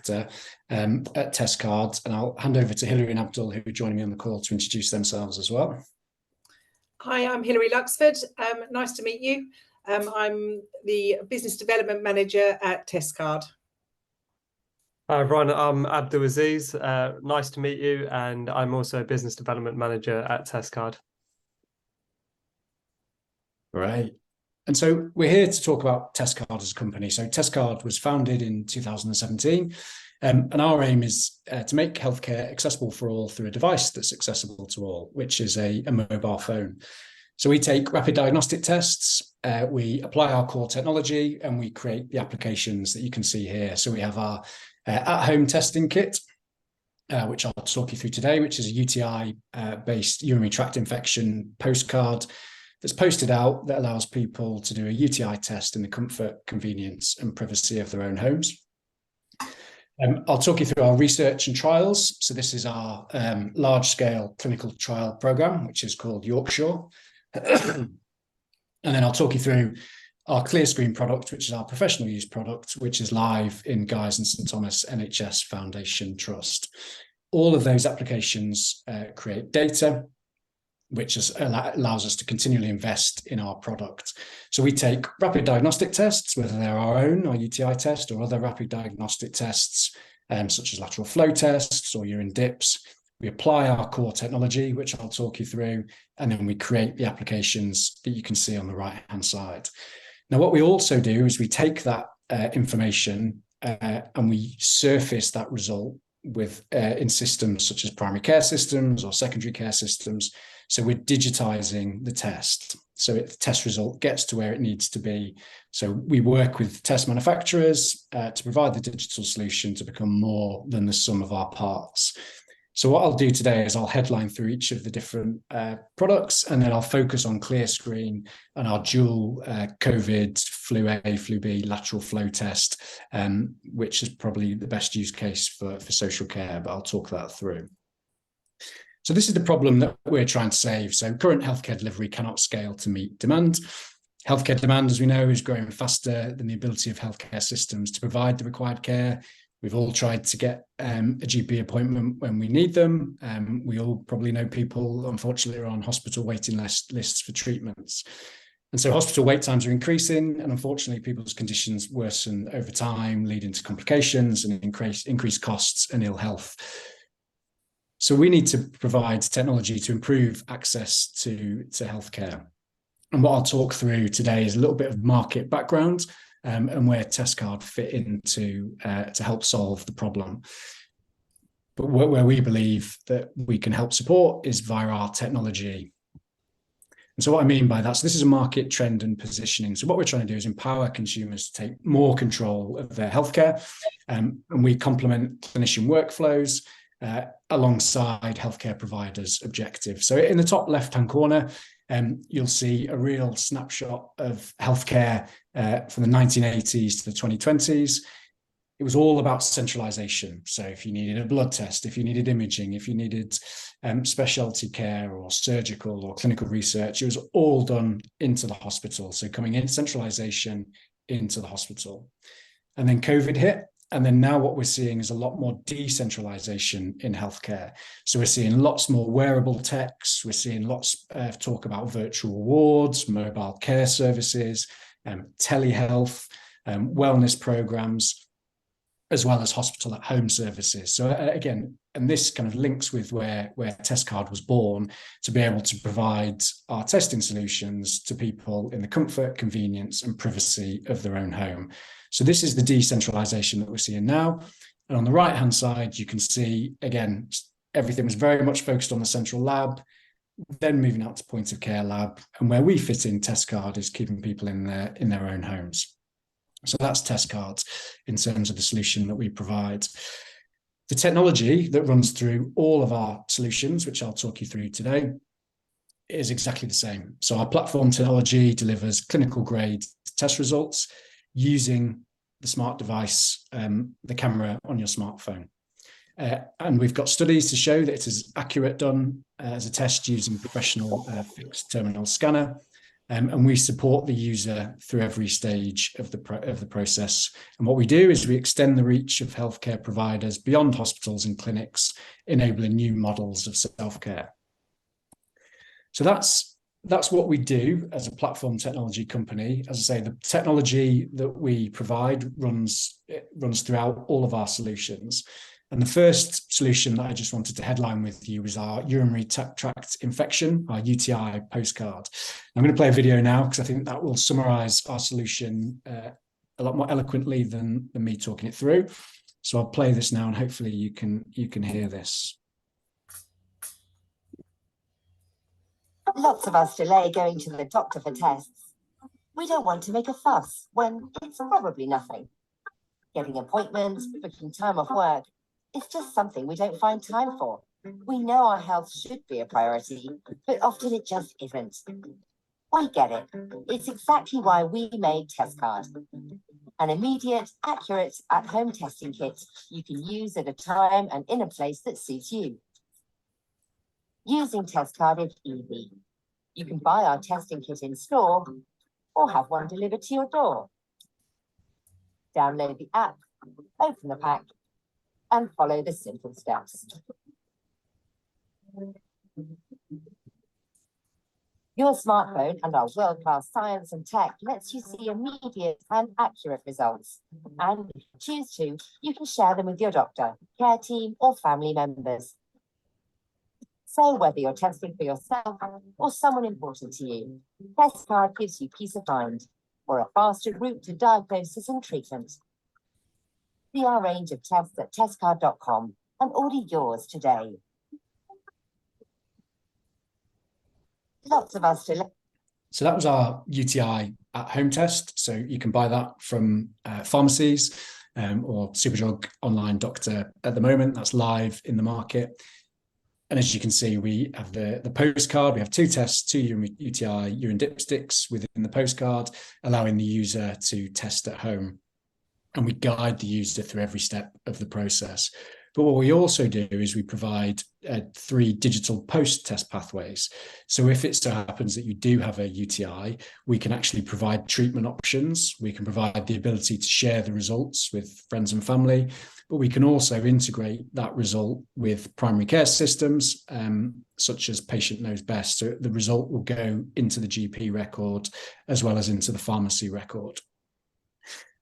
Director at Testcard. And I'll hand over to Hilary and Abdul, who are joining me on the call, to introduce themselves as well. Hi, I'm Hilary Luxford. Nice to meet you. I'm the Business Development Manager at Testcard. Hi everyone, I'm Abdul Aziz. Nice to meet you, and I'm also a Business Development Manager at Testcard. Right. And so we're here to talk about Testcard as a company. So Testcard was founded in 2017, and our aim is to make healthcare accessible for all through a device that's accessible to all, which is a mobile phone. So we take rapid diagnostic tests, we apply our core technology, and we create the applications that you can see here. So we have our at-home testing kit, which I'll talk you through today, which is a UTI-based urinary tract infection postcard that's posted out that allows people to do a UTI test in the comfort, convenience, and privacy of their own homes. I'll talk you through our research and trials. So this is our large-scale clinical trial program, which is called Yorkshire. And then I'll talk you through our ClearScreen product, which is our professional use product, which is live in Guy's and St Thomas NHS Foundation Trust. All of those applications create data, which allows us to continually invest in our product. So we take rapid diagnostic tests, whether they're our own, our UTI test, or other rapid diagnostic tests, such as lateral flow tests or urine dips. We apply our core technology, which I'll talk you through, and then we create the applications that you can see on the right-hand side. Now, what we also do is we take that information and we surface that result with in systems such as primary care systems or secondary care systems. So we're digitizing the test. So the test result gets to where it needs to be. So we work with test manufacturers to provide the digital solution to become more than the sum of our parts. So what I'll do today is I'll headline through each of the different products, and then I'll focus on ClearScreen and our dual COVID, flu A, flu B lateral flow test, which is probably the best use case for social care, but I'll talk that through. So this is the problem that we're trying to save. So current healthcare delivery cannot scale to meet demand. Healthcare demand, as we know, is growing faster than the ability of healthcare systems to provide the required care. We've all tried to get a GP appointment when we need them. We all probably know people, unfortunately, are on hospital waiting lists for treatments. And so hospital wait times are increasing, and unfortunately, people's conditions worsen over time, leading to complications and increased costs and ill health. So we need to provide technology to improve access to healthcare. And what I'll talk through today is a little bit of market background and where Testcard fit into to help solve the problem. But where we believe that we can help support is via our technology. And so what I mean by that, so this is a market trend and positioning. So what we're trying to do is empower consumers to take more control of their healthcare, and we complement clinician workflows alongside healthcare providers' objectives. So in the top left-hand corner, you'll see a real snapshot of healthcare from the 1980s to the 2020s. It was all about centralization. So if you needed a blood test, if you needed imaging, if you needed specialty care or surgical or clinical research, it was all done into the hospital. So coming in, centralization into the hospital. And then COVID hit. And then now what we're seeing is a lot more decentralization in healthcare. So we're seeing lots more wearable techs. We're seeing lots of talk about virtual wards, mobile care services, telehealth, wellness programs, as well as hospital at home services. So again, and this kind of links with where Testcard was born, to be able to provide our testing solutions to people in the comfort, convenience, and privacy of their own home. So this is the decentralization that we're seeing now. And on the right-hand side, you can see, again, everything was very much focused on the central lab, then moving out to point of care lab. And where we fit in Testcard is keeping people in their own homes. So that's Testcard in terms of the solution that we provide. The technology that runs through all of our solutions, which I'll talk you through today, is exactly the same. So our platform technology delivers clinical grade test results using the smart device, the camera on your smartphone. And we've got studies to show that it is accurate done as a test using professional fixed terminal scanner. And we support the user through every stage of the process. And what we do is we extend the reach of healthcare providers beyond hospitals and clinics, enabling new models of self-care. So that's what we do as a platform technology company. As I say, the technology that we provide runs throughout all of our solutions. And the first solution that I just wanted to headline with you was our urinary tract infection, our UTI postcard. I'm going to play a video now because I think that will summarize our solution a lot more eloquently than me talking it through. So I'll play this now and hopefully you can hear this. Lots of us delay going to the doctor for tests. We don't want to make a fuss when it's probably nothing. Getting appointments, booking time off work, it's just something we don't find time for. We know our health should be a priority, but often it just isn't. We get it. It's exactly why we made TestCard. An immediate, accurate, at-home testing kit you can use at a time and in a place that suits you. Using TestCard is easy. You can buy our testing kit in store or have one delivered to your door. Download the app, open the pack, and follow the simple steps. Your smartphone and our world-class science and tech lets you see immediate and accurate results. And if you choose to, you can share them with your doctor, care team, or family members. So whether you're testing for yourself or someone important to you, TestCard gives you peace of mind or a faster route to diagnosis and treatment. See our range of tests at testcard.com and order yours today. Lots of us delay. So that was our UTI at-home test. So you can buy that from pharmacies or Superdrug Online Doctor at the moment. That's live in the market. And as you can see, we have the postcard. We have two tests, two UTI urine dipsticks within the postcard, allowing the user to test at home. And we guide the user through every step of the process. But what we also do is we provide 3 digital post-test pathways. So if it so happens that you do have a UTI, we can actually provide treatment options. We can provide the ability to share the results with friends and family, but we can also integrate that result with primary care systems, such as Patient Knows Best. So the result will go into the GP record as well as into the pharmacy record.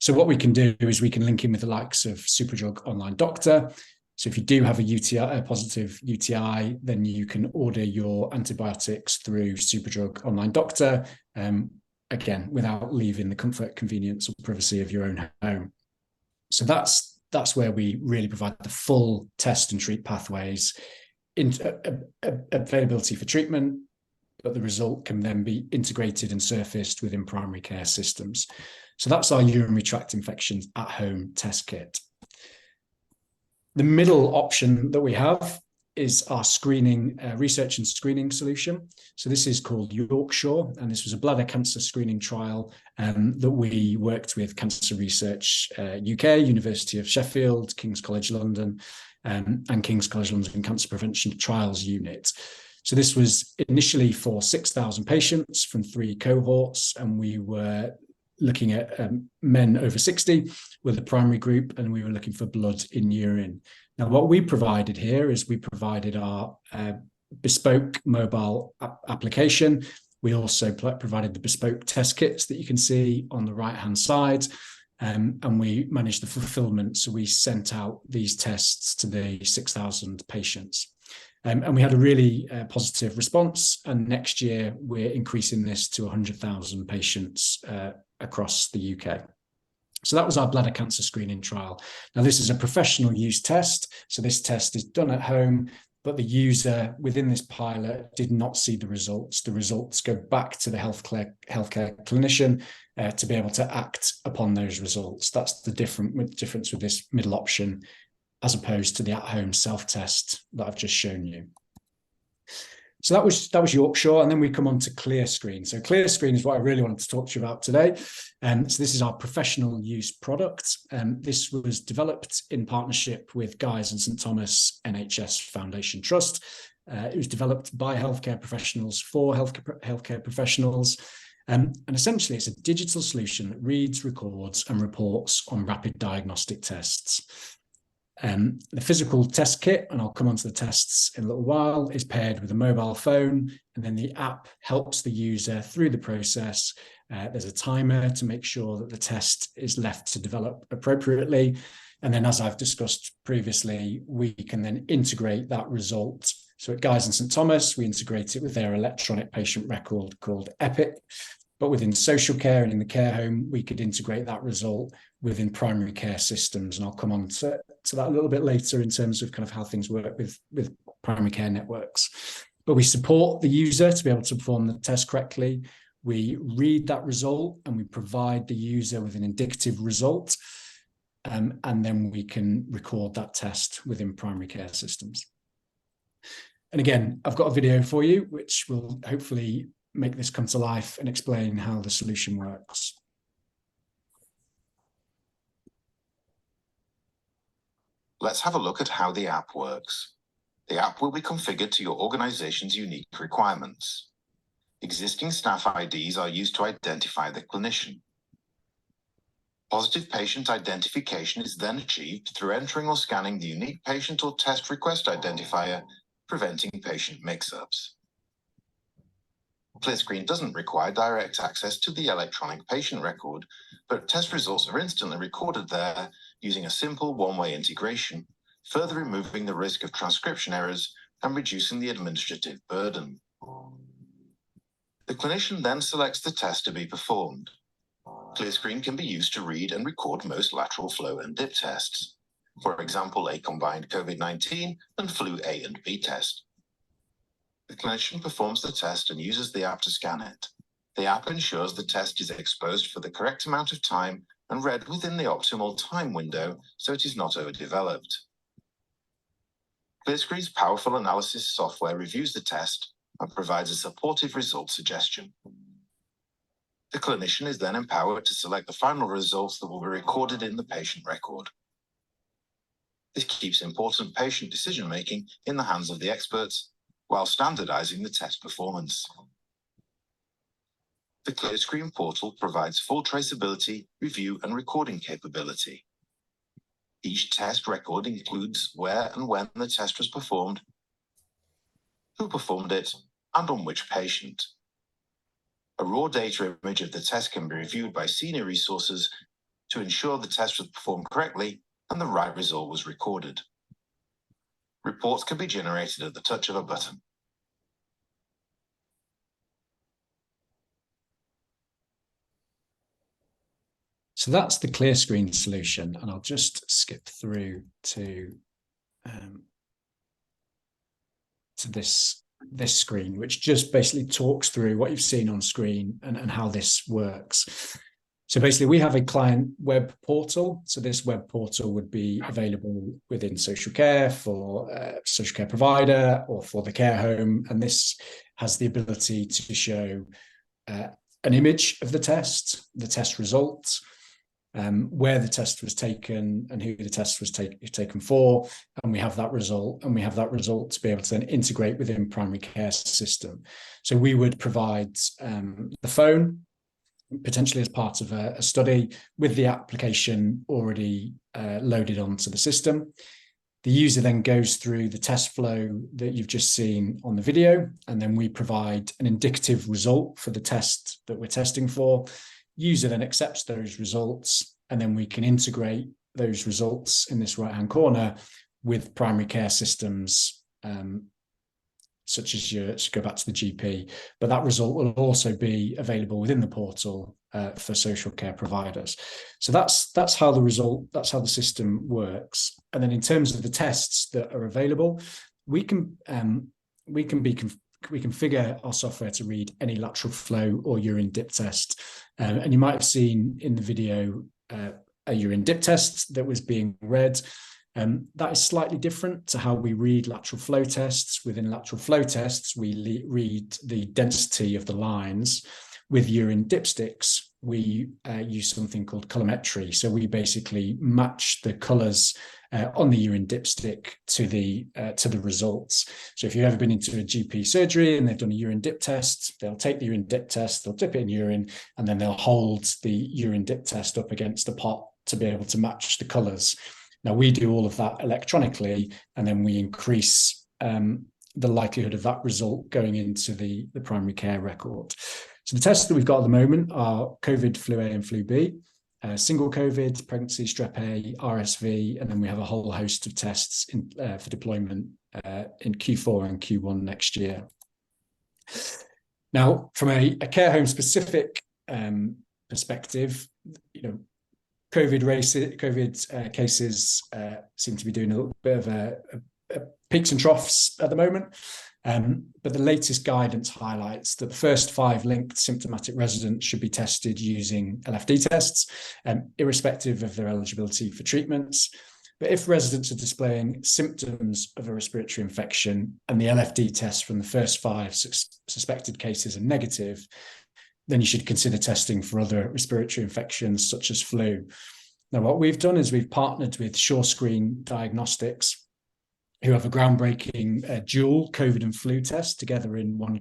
So what we can do is we can link in with the likes of Superdrug Online Doctor. So if you do have a UTI, a positive UTI, then you can order your antibiotics through Superdrug Online Doctor, again, without leaving the comfort, convenience, or privacy of your own home. So that's where we really provide the full test and treat pathways, availability for treatment, but the result can then be integrated and surfaced within primary care systems. So that's our urinary tract infections at-home test kit. The middle option that we have is our screening, research and screening solution. So this is called Yorkshire, and this was a bladder cancer screening trial that we worked with Cancer Research UK, University of Sheffield, King's College London, and King's College London Cancer Prevention Trials Unit. So this was initially for 6,000 patients from 3 cohorts, and we were looking at men over 60 with the primary group, and we were looking for blood in urine. Now, what we provided here is we provided our bespoke mobile application. We also provided the bespoke test kits that you can see on the right-hand side, and we managed the fulfillment. So we sent out these tests to the 6,000 patients. And we had a really positive response. And next year, we're increasing this to 100,000 patients across the UK. So that was our bladder cancer screening trial. Now, this is a professional use test. So this test is done at home, but the user within this pilot did not see the results. The results go back to the healthcare clinician to be able to act upon those results. That's the difference with this middle option, as opposed to the at-home self-test that I've just shown you. So that was Yorkshire, and then we come on to ClearScreen. So ClearScreen is what I really wanted to talk to you about today. So this is our professional use product. This was developed in partnership with Guy's and St Thomas NHS Foundation Trust. It was developed by healthcare professionals for healthcare professionals. And essentially, it's a digital solution that reads, records, and reports on rapid diagnostic tests. The physical test kit, and I'll come on to the tests in a little while, is paired with a mobile phone, and then the app helps the user through the process. There's a timer to make sure that the test is left to develop appropriately. And then, as I've discussed previously, we can then integrate that result. So at Guy's and St Thomas, we integrate it with their electronic patient record called Epic. But within social care and in the care home, we could integrate that result within primary care systems. And I'll come on to that a little bit later in terms of kind of how things work with primary care networks. But we support the user to be able to perform the test correctly. We read that result and we provide the user with an indicative result. And then we can record that test within primary care systems. And again, I've got a video for you, which will hopefully make this come to life and explain how the solution works. Let's have a look at how the app works. The app will be configured to your organization's unique requirements. Existing staff IDs are used to identify the clinician. Positive patient identification is then achieved through entering or scanning the unique patient or test request identifier, preventing patient mix-ups. ClearScreen doesn't require direct access to the electronic patient record, but test results are instantly recorded there using a simple one-way integration, further removing the risk of transcription errors and reducing the administrative burden. The clinician then selects the test to be performed. ClearScreen can be used to read and record most lateral flow and dip tests, for example, a combined COVID-19 and flu A and B test. The clinician performs the test and uses the app to scan it. The app ensures the test is exposed for the correct amount of time and read within the optimal time window so it is not overdeveloped. ClearScreen's powerful analysis software reviews the test and provides a supportive result suggestion. The clinician is then empowered to select the final results that will be recorded in the patient record. This keeps important patient decision-making in the hands of the experts while standardizing the test performance. The ClearScreen portal provides full traceability, review, and recording capability. Each test record includes where and when the test was performed, who performed it, and on which patient. A raw data image of the test can be reviewed by senior resources to ensure the test was performed correctly and the right result was recorded. Reports can be generated at the touch of a button. So that's the ClearScreen solution, and I'll just skip through to this screen, which just basically talks through what you've seen on screen and how this works. So basically, we have a client web portal. So this web portal would be available within social care for a social care provider or for the care home. And this has the ability to show an image of the test results, where the test was taken and who the test was taken for, and we have that result, to be able to then integrate within primary care system. So we would provide the phone, potentially as part of a study, with the application already loaded onto the system. The user then goes through the test flow that you've just seen on the video, and then we provide an indicative result for the test that we're testing for. User then accepts those results, and then we can integrate those results in this right-hand corner with primary care systems, such as go back to the GP. But that result will also be available within the portal for social care providers. So that's how the system works. And then in terms of the tests that are available, we can configure our software to read any lateral flow or urine dip test. And you might have seen in the video a urine dip test that was being read. That is slightly different to how we read lateral flow tests. Within lateral flow tests, we read the density of the lines. With urine dipsticks, we use something called colorimetry. So we basically match the colours on the urine dipstick to the results. So if you've ever been into a GP surgery and they've done a urine dip test, they'll take the urine dip test, they'll dip it in urine, and then they'll hold the urine dip test up against a pot to be able to match the colours. Now we do all of that electronically, and then we increase the likelihood of that result going into the primary care record. So the tests that we've got at the moment are COVID, flu A and flu B, single COVID, pregnancy, strep A, RSV, and then we have a whole host of tests for deployment in Q4 and Q1 next year. Now, from a care home specific perspective, COVID cases seem to be doing a little bit of peaks and troughs at the moment. But the latest guidance highlights that the first 5 linked symptomatic residents should be tested using LFD tests, irrespective of their eligibility for treatments. But if residents are displaying symptoms of a respiratory infection and the LFD test from the first 5 suspected cases are negative, then you should consider testing for other respiratory infections such as flu. Now, what we've done is we've partnered with SureScreen Diagnostics, who have a groundbreaking dual COVID and flu test together in one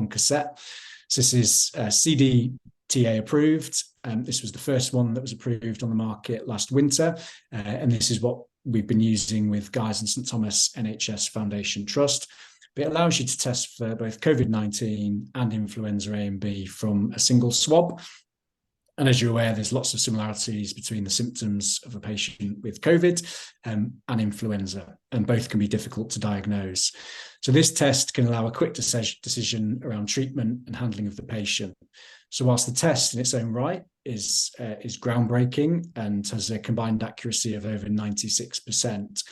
cassette. So this is CDTA approved. This was the first one that was approved on the market last winter. And this is what we've been using with Guy's and St Thomas NHS Foundation Trust. But it allows you to test for both COVID-19 and influenza A and B from a single swab. And as you're aware, there's lots of similarities between the symptoms of a patient with COVID and influenza, and both can be difficult to diagnose. So this test can allow a quick decision around treatment and handling of the patient. So whilst the test in its own right is groundbreaking and has a combined accuracy of over 96%,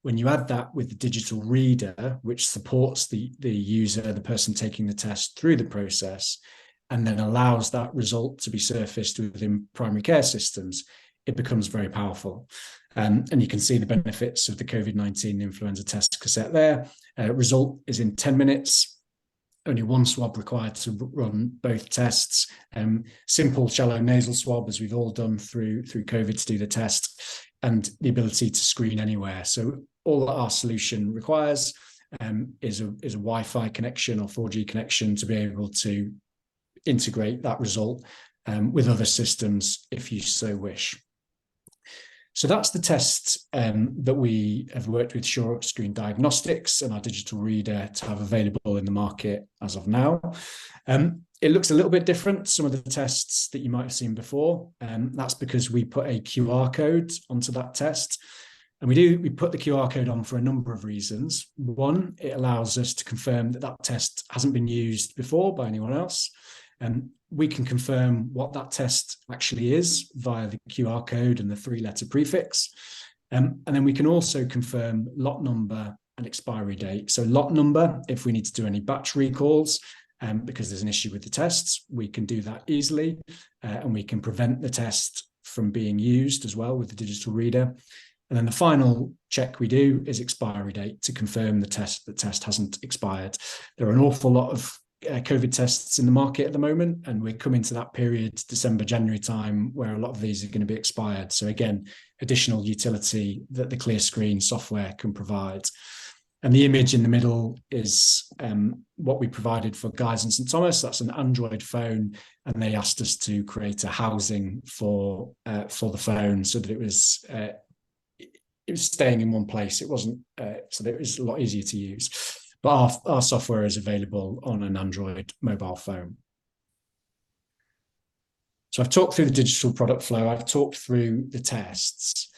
when you add that with the digital reader, which supports the user, the person taking the test through the process, and then allows that result to be surfaced within primary care systems, it becomes very powerful. And you can see the benefits of the COVID-19 influenza test cassette there. Result is in 10 minutes, only one swab required to run both tests. Simple shallow nasal swab, as we've all done through COVID to do the test, and the ability to screen anywhere. So all that our solution requires is a Wi-Fi connection or 4G connection to be able to integrate that result with other systems if you so wish. So that's the test that we have worked with SureScreen Diagnostics and our digital reader to have available in the market as of now. It looks a little bit different to some of the tests that you might have seen before. That's because we put a QR code onto that test. And we put the QR code on for a number of reasons. One, it allows us to confirm that that test hasn't been used before by anyone else. And we can confirm what that test actually is via the QR code and the 3-letter prefix. And then we can also confirm lot number and expiry date. So lot number, if we need to do any batch recalls, because there's an issue with the tests, we can do that easily. And we can prevent the test from being used as well with the digital reader. And then the final check we do is expiry date to confirm the test hasn't expired. There are an awful lot of COVID tests in the market at the moment, and we're coming to that period, December, January time, where a lot of these are going to be expired. So again, additional utility that the ClearScreen software can provide. And the image in the middle is what we provided for Guy's and St Thomas. That's an Android phone, and they asked us to create a housing for the phone so that it was staying in one place. It wasn't so that it was a lot easier to use. But our software is available on an Android mobile phone. So I've talked through the digital product flow. I've talked through the tests.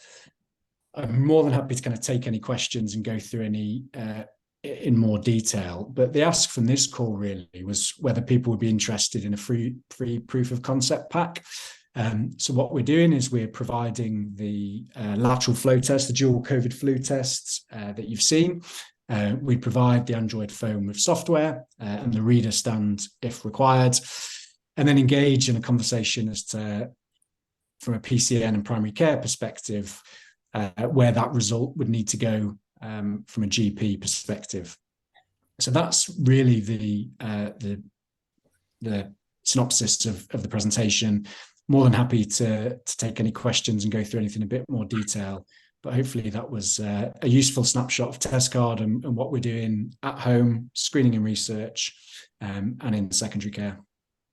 I'm more than happy to kind of take any questions and go through any in more detail. But the ask from this call really was whether people would be interested in a free proof of concept pack. So what we're doing is we're providing the lateral flow test, the dual COVID flu tests that you've seen. We provide the Android phone with software and the reader stand if required, and then engage in a conversation as to, from a PCN and primary care perspective, where that result would need to go from a GP perspective. So that's really the synopsis of the presentation. More than happy to take any questions and go through anything in a bit more detail. But hopefully that was a useful snapshot of TestCard and what we're doing at home, screening and research, and in secondary care.